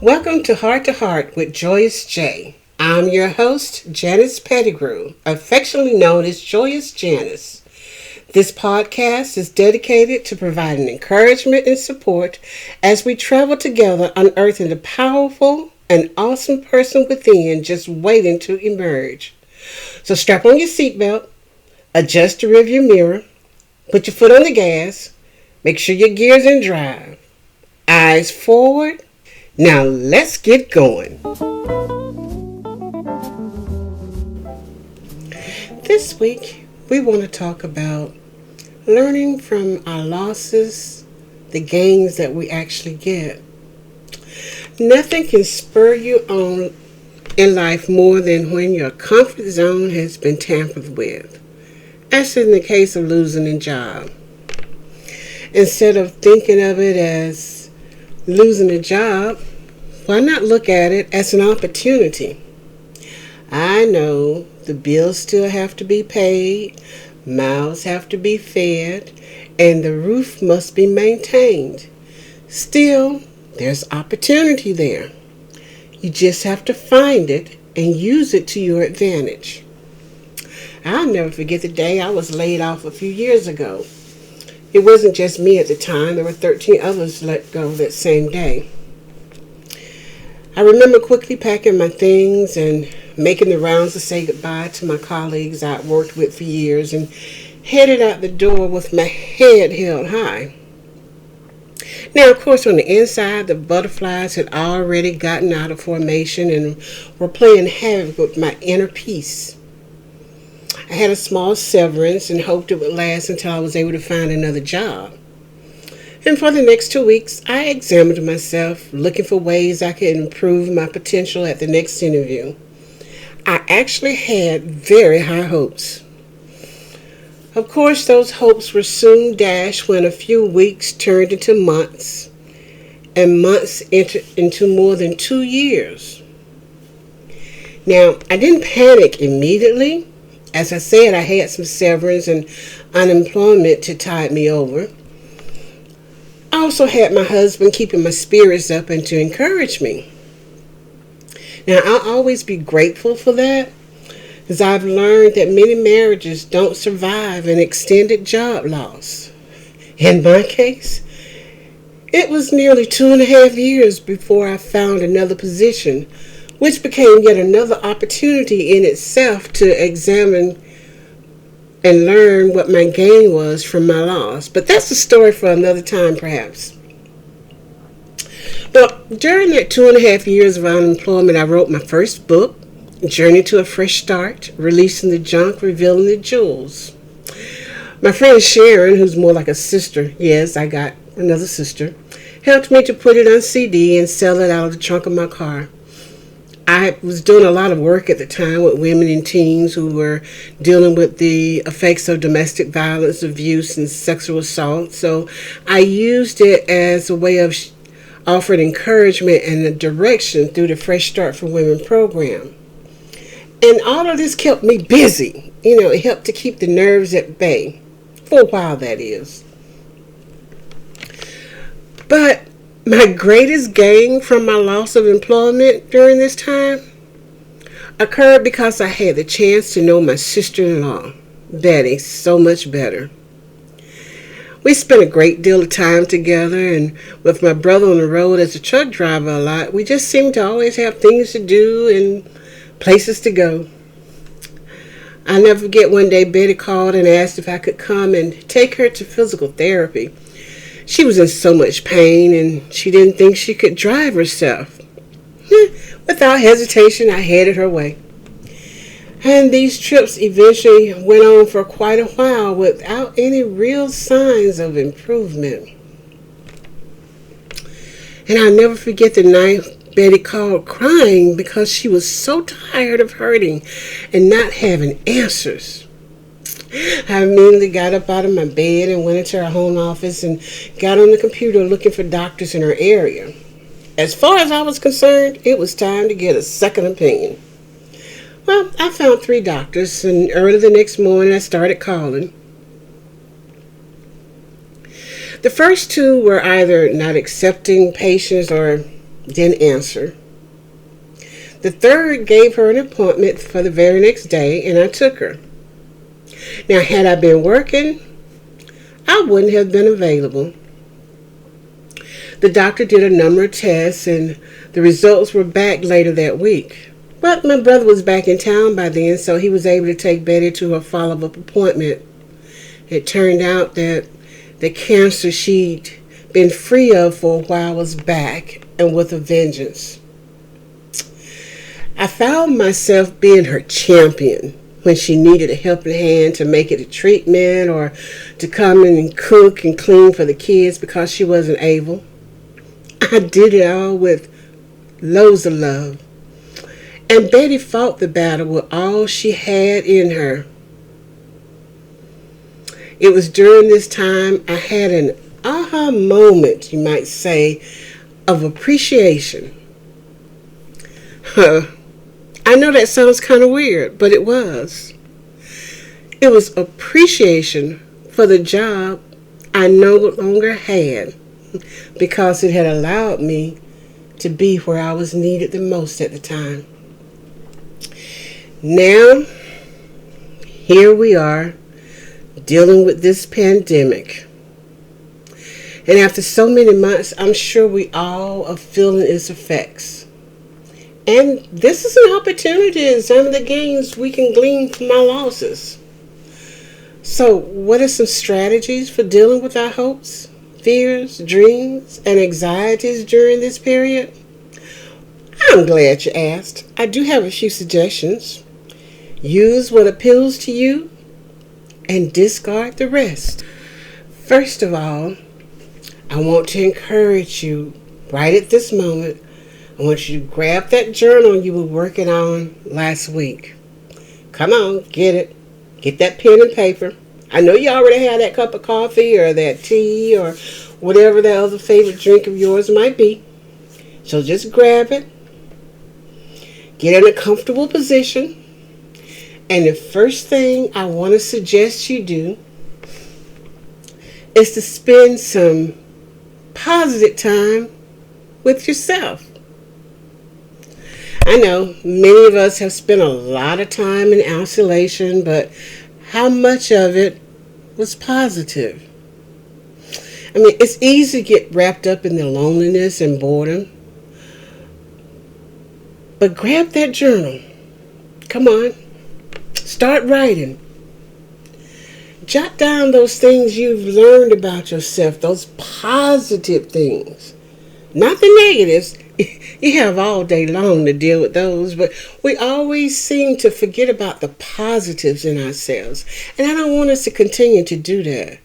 Welcome to Heart with Joyous J. I'm your host, Janice Pettigrew, affectionately known as Joyous Janice. This podcast is dedicated to providing encouragement and support as we travel together unearthing the powerful and awesome person within just waiting to emerge. So strap on your seatbelt, adjust the rearview mirror, put your foot on the gas, make sure your gear's in drive. Eyes forward. Now let's get going. This week we want to talk about learning from our losses, the gains that we actually get. Nothing can spur you on in life more than when your comfort zone has been tampered with. As in the case of losing a job. Instead of thinking of it as losing a job, why not look at it as an opportunity? I know the bills still have to be paid, mouths have to be fed, and the roof must be maintained. Still, there's opportunity there. You just have to find it and use it to your advantage. I'll never forget the day I was laid off a few years ago. It wasn't just me at the time. There were 13 others let go that same day. I remember quickly packing my things and making the rounds to say goodbye to my colleagues I'd worked with for years and headed out the door with my head held high. Now, of course, on the inside, the butterflies had already gotten out of formation and were playing havoc with my inner peace. I had a small severance and hoped it would last until I was able to find another job. And for the next 2 weeks, I examined myself, looking for ways I could improve my potential at the next interview. I actually had very high hopes. Of course, those hopes were soon dashed when a few weeks turned into months, and months entered into more than 2 years. Now, I didn't panic immediately. As I said, I had some severance and unemployment to tide me over. I also had my husband keeping my spirits up and to encourage me. Now, I'll always be grateful for that, because I've learned that many marriages don't survive an extended job loss. In my case, it was nearly 2.5 years before I found another position, which became yet another opportunity in itself to examine and learn what my gain was from my loss. But that's a story for another time, perhaps. But during that 2.5 years of unemployment, I wrote my first book, Journey to a Fresh Start, Releasing the Junk, Revealing the Jewels. My friend Sharon, who's more like a sister, yes, I got another sister, helped me to put it on CD and sell it out of the trunk of my car. I was doing a lot of work at the time with women and teens who were dealing with the effects of domestic violence, abuse, and sexual assault. So I used it as a way of offering encouragement and a direction through the Fresh Start for Women program. And all of this kept me busy. It helped to keep the nerves at bay. For a while, that is. But my greatest gain from my loss of employment during this time occurred because I had the chance to know my sister-in-law, Betty, so much better. We spent a great deal of time together, and with my brother on the road as a truck driver a lot, we just seemed to always have things to do and places to go. I'll never forget one day Betty called and asked if I could come and take her to physical therapy. She was in so much pain, and she didn't think she could drive herself. Without hesitation, I headed her way. And these trips eventually went on for quite a while without any real signs of improvement. And I'll never forget the night Betty called crying because she was so tired of hurting and not having answers. I immediately got up out of my bed and went into her home office and got on the computer looking for doctors in her area. As far as I was concerned, it was time to get a second opinion. Well, I found 3 doctors, and early the next morning I started calling. The first 2 were either not accepting patients or didn't answer. The third gave her an appointment for the very next day, and I took her. Now, had I been working, I wouldn't have been available. The doctor did a number of tests, and the results were back later that week. But my brother was back in town by then, so he was able to take Betty to her follow-up appointment. It turned out that the cancer she'd been free of for a while was back, and with a vengeance. I found myself being her champion when she needed a helping hand to make it a treatment or to come in and cook and clean for the kids because she wasn't able. I did it all with loads of love. And Betty fought the battle with all she had in her. It was during this time I had an aha moment, you might say, of appreciation. I know that sounds kind of weird, but it was. It was appreciation for the job I no longer had because it had allowed me to be where I was needed the most at the time. Now, here we are dealing with this pandemic. And after so many months, I'm sure we all are feeling its effects. And this is an opportunity to examine the gains we can glean from our losses. So, what are some strategies for dealing with our hopes, fears, dreams, and anxieties during this period? I'm glad you asked. I do have a few suggestions. Use what appeals to you and discard the rest. First of all, I want to encourage you right at this moment. I want you to grab that journal you were working on last week. Come on, get it. Get that pen and paper. I know you already have that cup of coffee or that tea or whatever that other favorite drink of yours might be. So just grab it. Get in a comfortable position. And the first thing I want to suggest you do is to spend some positive time with yourself. I know many of us have spent a lot of time in isolation, but how much of it was positive? I mean, it's easy to get wrapped up in the loneliness and boredom. But grab that journal. Come on. Start writing. Jot down those things you've learned about yourself, those positive things. Not the negatives. You have all day long to deal with those, but we always seem to forget about the positives in ourselves. And I don't want us to continue to do that.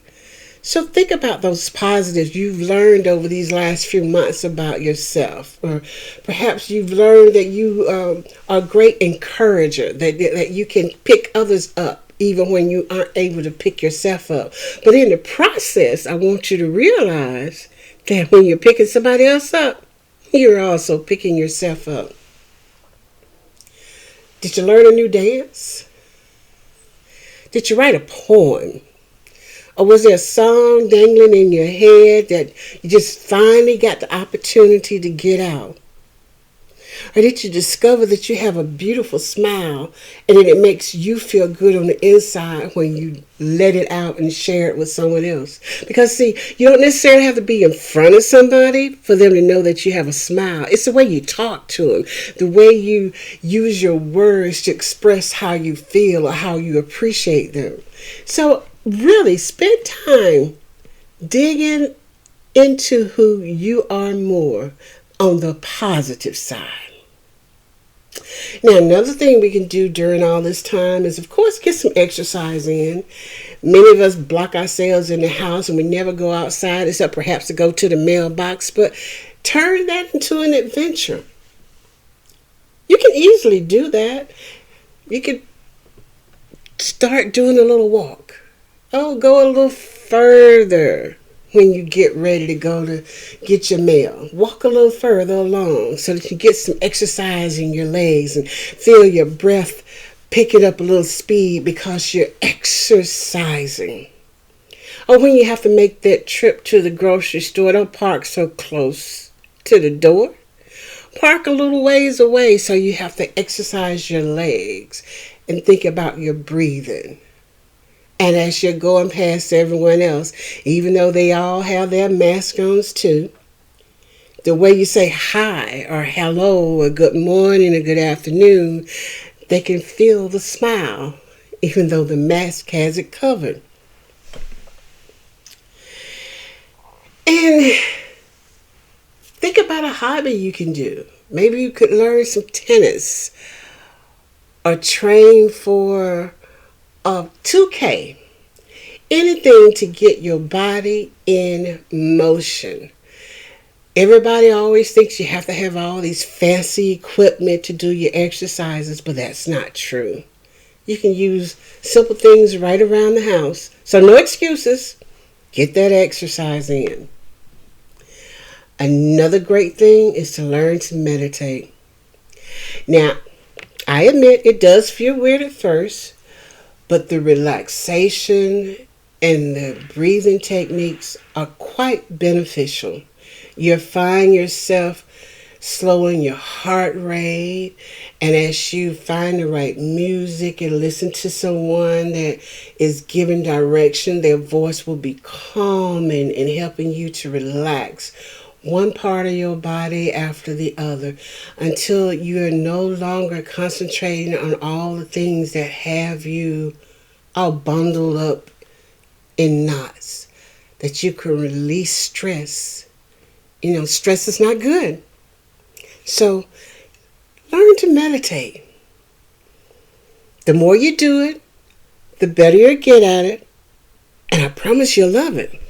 So think about those positives you've learned over these last few months about yourself. Or perhaps you've learned that you are a great encourager, that you can pick others up even when you aren't able to pick yourself up. But in the process, I want you to realize that when you're picking somebody else up, you're also picking yourself up. Did you learn a new dance? Did you write a poem? Or was there a song dangling in your head that you just finally got the opportunity to get out? Or did you discover that you have a beautiful smile and that it makes you feel good on the inside when you let it out and share it with someone else? Because see, you don't necessarily have to be in front of somebody for them to know that you have a smile. It's the way you talk to them, the way you use your words to express how you feel or how you appreciate them. So really spend time digging into who you are more on the positive side. Now, another thing we can do during all this time is, of course, get some exercise in. Many of us block ourselves in the house and we never go outside except perhaps to go to the mailbox, but turn that into an adventure. You can easily do that. You could start doing a little walk. Oh, go a little further when you get ready to go to get your mail. Walk a little further along so that you get some exercise in your legs and feel your breath picking up a little speed because you're exercising. Or when you have to make that trip to the grocery store, don't park so close to the door. Park a little ways away so you have to exercise your legs and think about your breathing. And as you're going past everyone else, even though they all have their masks on too, the way you say hi or hello or good morning or good afternoon, they can feel the smile, even though the mask has it covered. And think about a hobby you can do. Maybe you could learn some tennis or train for a 2K. Anything to get your body in motion. Everybody always thinks you have to have all these fancy equipment to do your exercises, but that's not true. You can use simple things right around the house. So no excuses. Get that exercise in. Another great thing is to learn to meditate. Now, I admit it does feel weird at first, but the relaxation and the breathing techniques are quite beneficial. You'll find yourself slowing your heart rate, and as you find the right music and listen to someone that is giving direction, their voice will be calming and helping you to relax one part of your body after the other until you are no longer concentrating on all the things that have you all bundled up in knots, that you can release stress. You know, stress is not good. So learn to meditate. The more you do it, the better you'll get at it. And I promise you'll love it.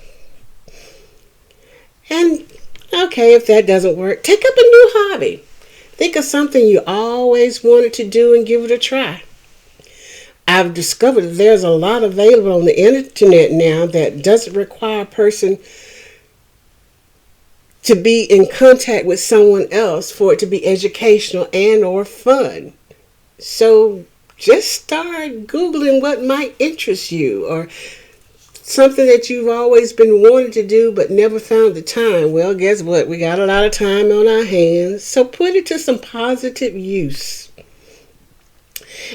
And okay, if that doesn't work, take up a new hobby. Think of something you always wanted to do and give it a try. I've discovered that there's a lot available on the internet now that doesn't require a person to be in contact with someone else for it to be educational and or fun. So just start Googling what might interest you or something that you've always been wanting to do but never found the time. Well, guess what? We got a lot of time on our hands. So put it to some positive use.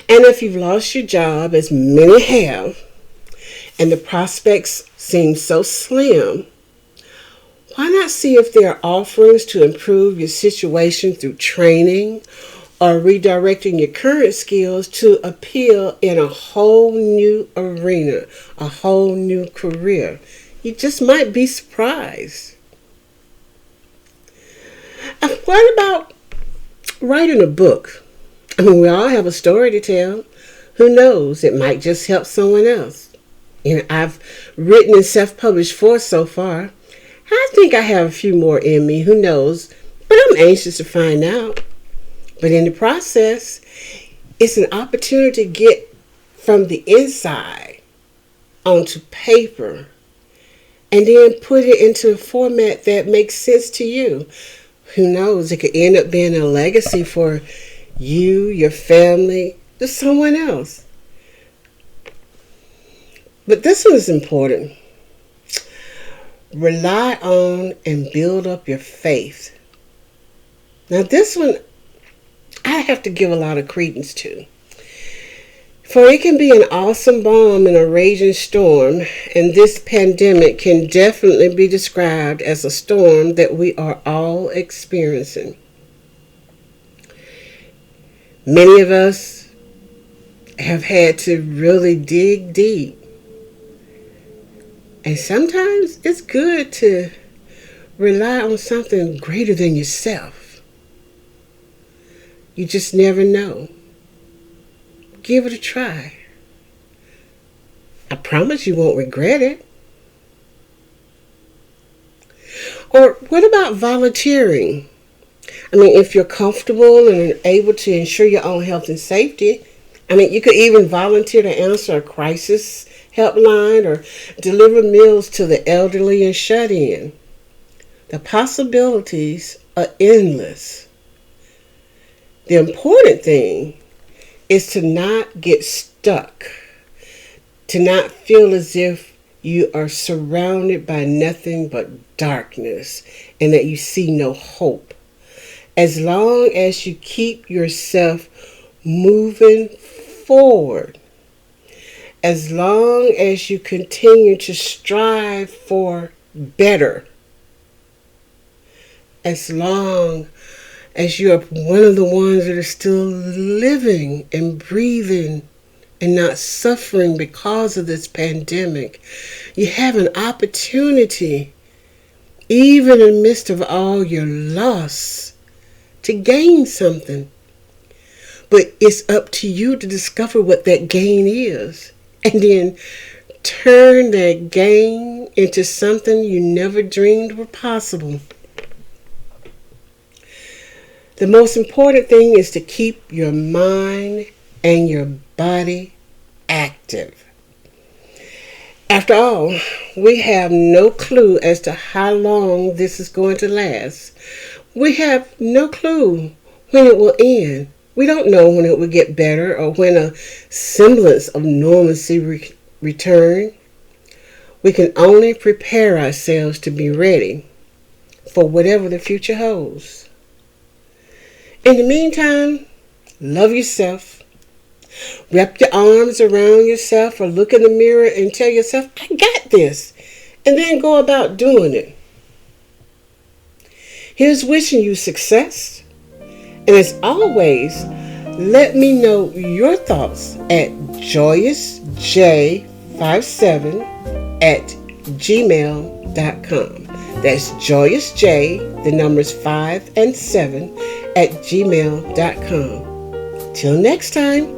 And if you've lost your job, as many have, and the prospects seem so slim, why not see if there are offerings to improve your situation through training or redirecting your current skills to appeal in a whole new arena, a whole new career? You just might be surprised. What about writing a book? I mean, we all have a story to tell. Who knows? It might just help someone else. You know, I've written and self-published 4 so far. I think I have a few more in me, who knows, but I'm anxious to find out. But in the process, it's an opportunity to get from the inside onto paper and then put it into a format that makes sense to you. Who knows, it could end up being a legacy for you, your family, to someone else. But this one is important. Rely on and build up your faith. Now this one I have to give a lot of credence to. For it can be an awesome bomb in a raging storm, and this pandemic can definitely be described as a storm that we are all experiencing. Many of us have had to really dig deep. And sometimes it's good to rely on something greater than yourself. You just never know. Give it a try. I promise you won't regret it. Or what about volunteering? I mean, if you're comfortable and able to ensure your own health and safety, I mean, you could even volunteer to answer a crisis helpline or deliver meals to the elderly and shut in. The possibilities are endless. The important thing is to not get stuck, to not feel as if you are surrounded by nothing but darkness and that you see no hope. as long as you keep yourself moving forward, as long as you continue to strive for better, as long as you're one of the ones that are still living and breathing and not suffering because of this pandemic, you have an opportunity, even in the midst of all your loss, to gain something. But it's up to you to discover what that gain is, and then turn that gain into something you never dreamed were possible. The most important thing is to keep your mind and your body active. After all, we have no clue as to how long this is going to last. We have no clue when it will end. We don't know when it will get better or when a semblance of normalcy return. We can only prepare ourselves to be ready for whatever the future holds. In the meantime, love yourself. Wrap your arms around yourself or look in the mirror and tell yourself, I got this. And then go about doing it. Here's wishing you success. And as always, let me know your thoughts at joyousj57@gmail.com. That's joyousj, the numbers 5 and 7 @gmail.com. Till next time.